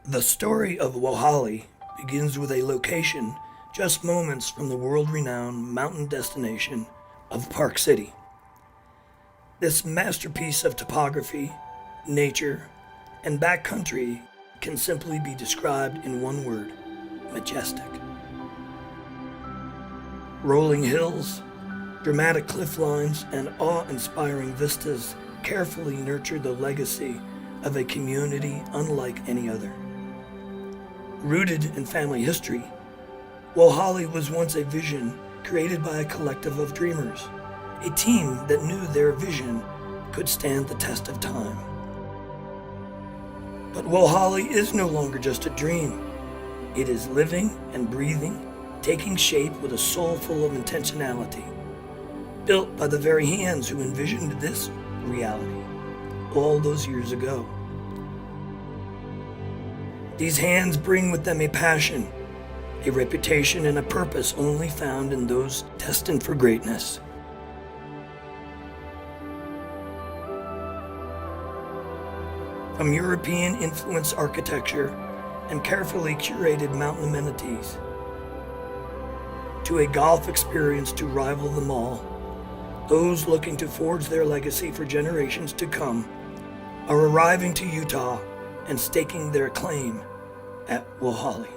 The story of Wohali begins with a location just moments from the world-renowned mountain destination of Park City. This masterpiece of topography, nature, and backcountry can simply be described in one word: majestic. Rolling hills, dramatic cliff lines, and awe-inspiring vistas carefully nurture the legacy of a community unlike any other. Rooted in family history, Wohali was once a vision created by a collective of dreamers, a team that knew their vision could stand the test of time. But Wohali is no longer just a dream. It is living and breathing, taking shape with a soul full of intentionality, built by the very hands who envisioned this reality all those years ago. These hands bring with them a passion, a reputation, and a purpose only found in those destined for greatness. From European-influenced architecture and carefully curated mountain amenities, to a golf experience to rival them all, those looking to forge their legacy for generations to come are arriving to Utah and staking their claim at Wohali.